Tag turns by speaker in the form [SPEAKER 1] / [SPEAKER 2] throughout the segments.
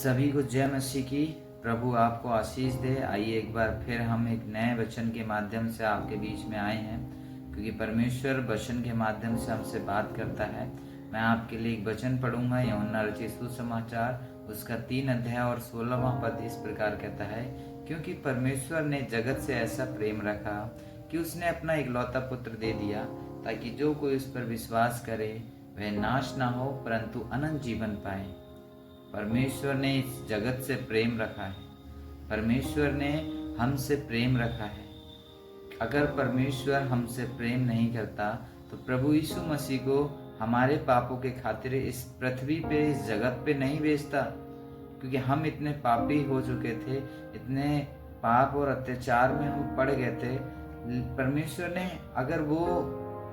[SPEAKER 1] सभी को जय मसीह की। प्रभु आपको आशीष दे। आइए एक बार फिर हम एक नए वचन के माध्यम से आपके बीच में आए हैं, क्योंकि परमेश्वर वचन के माध्यम से हमसे बात करता है। मैं आपके लिए एक वचन पढ़ूंगा, यूहन्ना रचित सुसमाचार उसका 3 अध्याय और 16वां पद इस प्रकार कहता है, क्योंकि परमेश्वर ने जगत से ऐसा प्रेम रखा कि उसने अपना इकलौता पुत्र दे दिया, ताकि जो कोई उस पर विश्वास करे वह नाश ना हो परंतु अनंत जीवन पाए। परमेश्वर ने इस जगत से प्रेम रखा है, परमेश्वर ने हमसे प्रेम रखा है। अगर परमेश्वर हमसे प्रेम नहीं करता तो प्रभु यीशु मसीह को हमारे पापों के खातिर इस पृथ्वी पे, इस जगत पे नहीं भेजता, क्योंकि हम इतने पापी हो चुके थे, इतने पाप और अत्याचार में हम पड़ गए थे। परमेश्वर ने अगर वो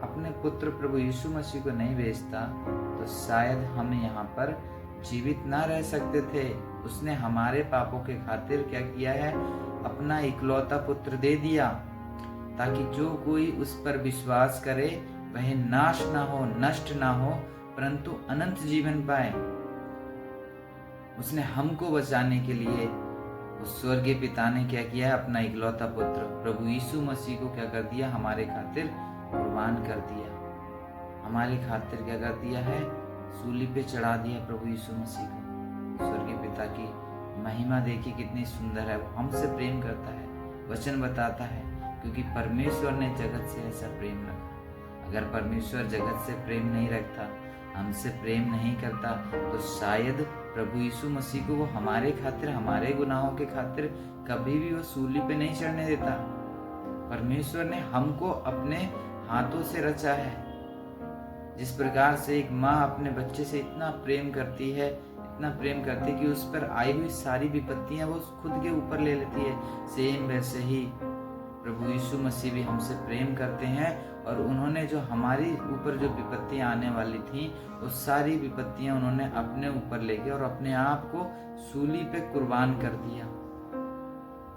[SPEAKER 1] अपने पुत्र प्रभु यीशु मसीह को नहीं भेजता तो शायद हम यहाँ पर जीवित ना रह सकते थे। उसने हमारे पापों के खातिर क्या किया है, अपना इकलौता पुत्र दे दिया, ताकि जो कोई उस पर विश्वास करे वह नाश ना हो, नष्ट ना हो, परंतु अनंत जीवन पाए। उसने हमको बचाने के लिए उस स्वर्गीय पिता ने क्या किया है, अपना इकलौता पुत्र प्रभु यीशु मसीह को क्या कर दिया, हमारे खातिर कुर्बान कर दिया। हमारे खातिर क्या कर दिया है, सूली पे चढ़ा दिया प्रभु यीशु मसीह को। स्वर्गीय पिता की महिमा देखिए कितनी सुंदर है। वो हमसे प्रेम करता है, वचन बताता है, क्योंकि परमेश्वर ने जगत से ऐसा प्रेम रखा। अगर परमेश्वर जगत से प्रेम नहीं रखता, हमसे प्रेम नहीं करता, तो शायद प्रभु यीशु मसीह को वो हमारे खातिर, हमारे गुनाहों के खातिर कभी भी वो सूली पे नहीं चढ़ने देता। परमेश्वर ने हमको अपने हाथों से रचा है। जिस प्रकार से एक माँ अपने बच्चे से इतना प्रेम करती है, इतना प्रेम करती है कि उस पर आई हुई सारी विपत्तियां वो खुद के ऊपर ले लेती है, सेम वैसे ही प्रभु यीशु मसीह भी हमसे प्रेम करते हैं। और उन्होंने जो हमारी ऊपर जो विपत्तियां आने वाली थी, वो सारी विपत्तियां उन्होंने अपने ऊपर लेके और अपने आप को सूली पे कुर्बान कर दिया,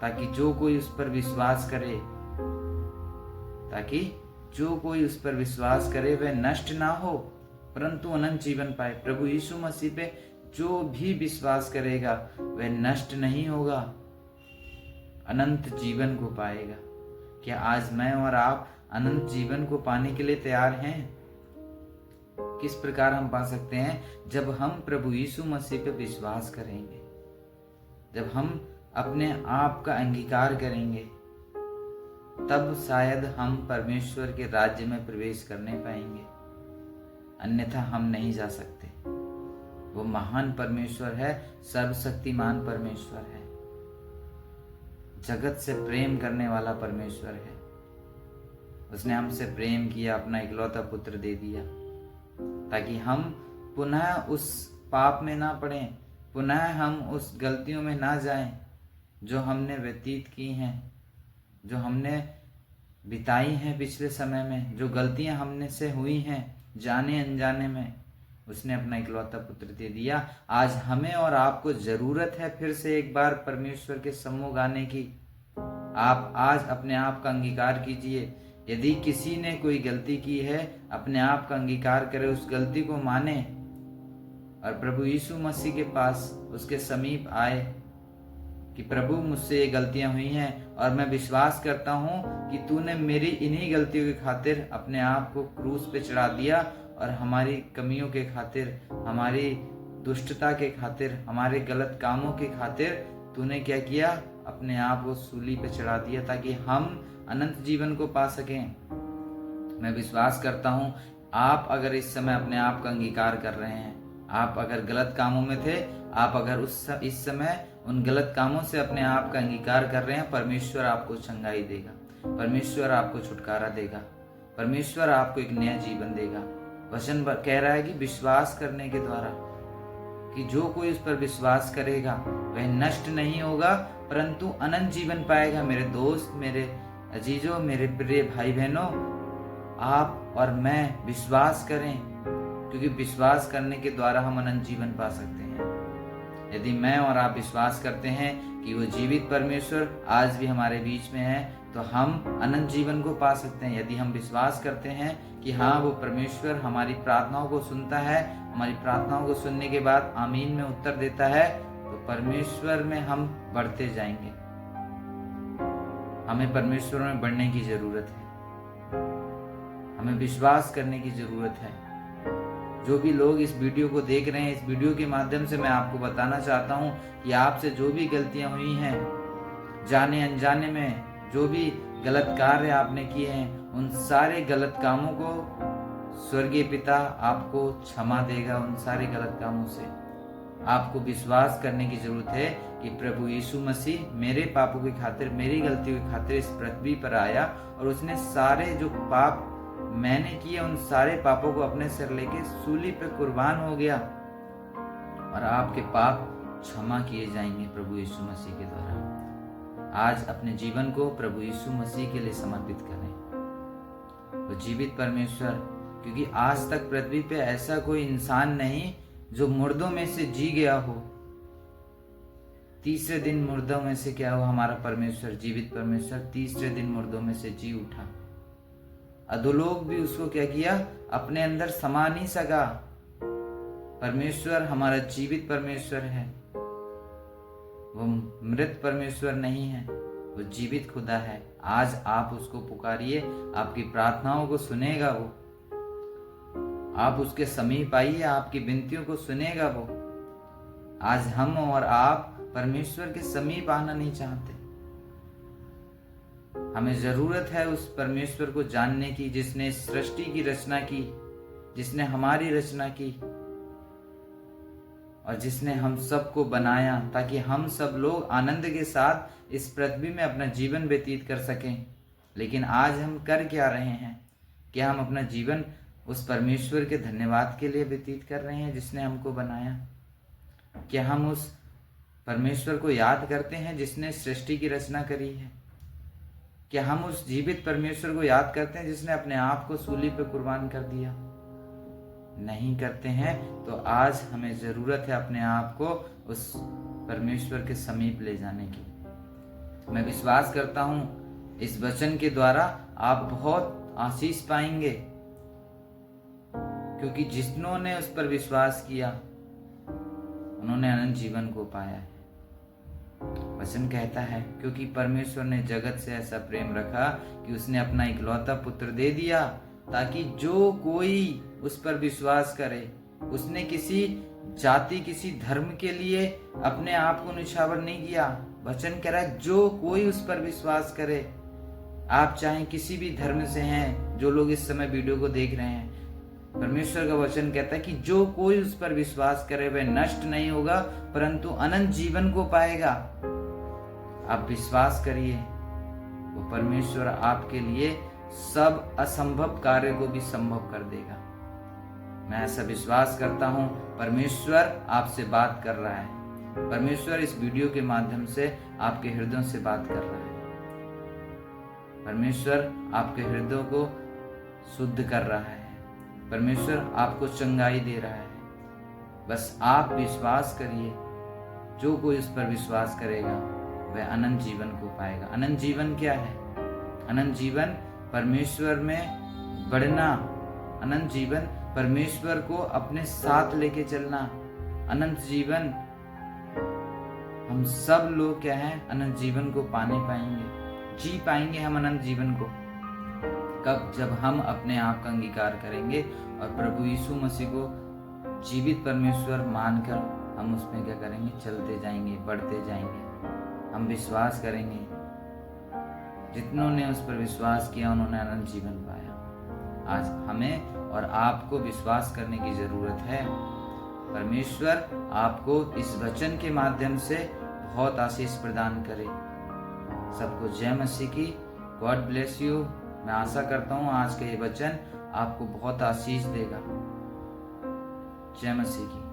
[SPEAKER 1] ताकि जो कोई उस पर विश्वास करे, ताकि जो कोई उस पर विश्वास करे वह नष्ट ना हो परंतु अनंत जीवन पाए। प्रभु यीशु मसीह पे जो भी विश्वास करेगा वह नष्ट नहीं होगा, अनंत जीवन को पाएगा। क्या आज मैं और आप अनंत जीवन को पाने के लिए तैयार हैं? किस प्रकार हम पा सकते हैं? जब हम प्रभु यीशु मसीह पे विश्वास करेंगे, जब हम अपने आप का अंगीकार करेंगे, तब शायद हम परमेश्वर के राज्य में प्रवेश करने पाएंगे, अन्यथा हम नहीं जा सकते। वो महान परमेश्वर है, सर्वशक्तिमान परमेश्वर है, जगत से प्रेम करने वाला परमेश्वर है। उसने हमसे प्रेम किया, अपना इकलौता पुत्र दे दिया, ताकि हम पुनः उस पाप में ना पड़ें, पुनः हम उस गलतियों में ना जाएं जो हमने व्यतीत की हैं, जो हमने बिताई हैं पिछले समय में, जो गलतियां हमने से हुई हैं जाने अनजाने में। उसने अपना इकलौता पुत्र दे दिया। आज हमें और आपको जरूरत है फिर से एक बार परमेश्वर के सम्मुख आने की। आप आज अपने आप का अंगीकार कीजिए। यदि किसी ने कोई गलती की है, अपने आप का अंगीकार करे, उस गलती को माने और प्रभु यीशु मसीह के पास, उसके समीप आए कि प्रभु मुझसे ये गलतियां हुई हैं और मैं विश्वास करता हूं कि तूने मेरी इन्हीं गलतियों के खातिर अपने आप को क्रूस पे चढ़ा दिया, और हमारी कमियों के खातिर, हमारी दुष्टता के खातिर, हमारे गलत कामों के खातिर तूने क्या किया, अपने आप को सूली पे चढ़ा दिया, ताकि हम अनंत जीवन को पा सकें। मैं विश्वास करता हूं आप अगर इस समय अपने आप का अंगीकार कर रहे हैं, आप अगर गलत कामों में थे, आप अगर इस समय उन गलत कामों से अपने आप का अंगीकार कर रहे हैं, परमेश्वर आपको चंगाई देगा, परमेश्वर आपको छुटकारा देगा, परमेश्वर आपको एक नया जीवन देगा। वचन कह रहा है कि विश्वास करने के द्वारा, कि जो कोई उस पर विश्वास करेगा वह नष्ट नहीं होगा परंतु अनंत जीवन पाएगा। मेरे दोस्त, मेरे अजीजों, मेरे प्रिय भाई बहनों, आप और मैं विश्वास करें, क्योंकि विश्वास करने के द्वारा हम अनंत जीवन पा सकते हैं। यदि मैं और आप विश्वास करते हैं कि वो जीवित परमेश्वर आज भी हमारे बीच में है, तो हम अनंत जीवन को पा सकते हैं। यदि हम विश्वास करते हैं कि हाँ, वो परमेश्वर हमारी प्रार्थनाओं को सुनता है, हमारी प्रार्थनाओं को सुनने के बाद आमीन में उत्तर देता है, तो परमेश्वर में हम बढ़ते जाएंगे। हमें परमेश्वर में बढ़ने की जरूरत है, हमें विश्वास करने की जरूरत है। जो भी लोग इस वीडियो को देख रहे हैं, इस वीडियो के माध्यम से मैं आपको बताना चाहता हूं कि आपसे जो भी गलतियां हुई हैं, जाने अनजाने में जो भी गलत कार्य आपने किए हैं, उन सारे गलत कामों को स्वर्गीय पिता आपको क्षमा देगा। उन सारे गलत कामों से आपको विश्वास करने की जरूरत है कि प्रभु यीशु मसीह मेरे पापों की खातिर, मेरी गलतियों की खातिर इस पृथ्वी पर आया और उसने सारे जो पाप मैंने किए, उन सारे पापों को अपने सिर लेके सूली पे कुर्बान हो गया और आपके पाप क्षमा किए जाएंगे प्रभु यीशु मसीह के द्वारा। आज अपने जीवन को प्रभु यीशु मसीह के लिए समर्पित करें। तो जीवित परमेश्वर, क्योंकि आज तक पृथ्वी पे ऐसा कोई इंसान नहीं जो मुर्दों में से जी गया हो। तीसरे दिन मुर्दों में से क्या हुआ? हमारा परमेश्वर, जीवित परमेश्वर तीसरे दिन मुर्दों में से जी उठा। अधोलोक भी उसको क्या किया? अपने अंदर समा नहीं सका। परमेश्वर हमारा जीवित परमेश्वर है, वो मृत परमेश्वर नहीं है, वो जीवित खुदा है। आज आप उसको पुकारिए, आपकी प्रार्थनाओं को सुनेगा वो। आप उसके समीप आइए, आपकी विनतियों को सुनेगा वो। आज हम और आप परमेश्वर के समीप आना नहीं चाहते। हमें जरूरत है उस परमेश्वर को जानने की जिसने इस सृष्टि की रचना की, जिसने हमारी रचना की और जिसने हम सबको बनाया ताकि हम सब लोग आनंद के साथ इस पृथ्वी में अपना जीवन व्यतीत कर सकें। लेकिन आज हम कर क्या रहे हैं? क्या हम अपना जीवन उस परमेश्वर के धन्यवाद के लिए व्यतीत कर रहे हैं जिसने हमको बनाया? क्या हम उस परमेश्वर को याद करते हैं जिसने सृष्टि की रचना करी है? क्या हम उस जीवित परमेश्वर को याद करते हैं जिसने अपने आप को सूली पर कुर्बान कर दिया? नहीं करते हैं। तो आज हमें जरूरत है अपने आप को उस परमेश्वर के समीप ले जाने की। मैं विश्वास करता हूं इस वचन के द्वारा आप बहुत आशीष पाएंगे, क्योंकि जिन्होंने उस पर विश्वास किया उन्होंने अनंत जीवन को पाया है। वचन कहता है, क्योंकि परमेश्वर ने जगत से ऐसा प्रेम रखा कि उसने अपना इकलौता पुत्र दे दिया ताकि जो कोई उस पर विश्वास करे। उसने किसी जाति, किसी धर्म के लिए अपने आप को निछावर नहीं किया। वचन कह रहा है जो कोई उस पर विश्वास करे। आप चाहे किसी भी धर्म से हैं, जो लोग इस समय वीडियो को देख रहे हैं, परमेश्वर का वचन कहता है कि जो कोई उस पर विश्वास करे वह नष्ट नहीं होगा परंतु अनंत जीवन को पाएगा। आप विश्वास करिए, वो परमेश्वर आपके लिए सब असंभव कार्य को भी संभव कर देगा। मैं ऐसा विश्वास करता हूं परमेश्वर आपसे बात कर रहा है। परमेश्वर इस वीडियो के माध्यम से आपके हृदयों से बात कर रहा है। परमेश्वर आपके हृदयों को शुद्ध कर रहा है। परमेश्वर आपको चंगाई दे रहा है। बस आप विश्वास करिए। जो कोई उस पर विश्वास करेगा वह अनंत जीवन को पाएगा। अनंत जीवन क्या है? अनंत जीवन परमेश्वर में बढ़ना, अनंत जीवन परमेश्वर को अपने साथ लेके चलना। अनंत जीवन हम सब लोग क्या है? अनंत जीवन को पाने पाएंगे, जी पाएंगे हम अनंत जीवन को। कब? जब हम अपने आप का अंगीकार करेंगे और प्रभु यीशु मसीह को जीवित परमेश्वर मानकर हम उसमें क्या करेंगे? चलते जाएंगे, बढ़ते जाएंगे। हम विश्वास करेंगे। जितनों ने उस पर विश्वास किया उन्होंने अनंत जीवन पाया। आज हमें और आपको विश्वास करने की जरूरत है। परमेश्वर आपको इस वचन के माध्यम से बहुत आशीष प्रदान करे। सबको जय मसीह की। God bless you. मैं आशा करता हूँ आज का ये वचन आपको बहुत आशीष देगा। जय मसीह की।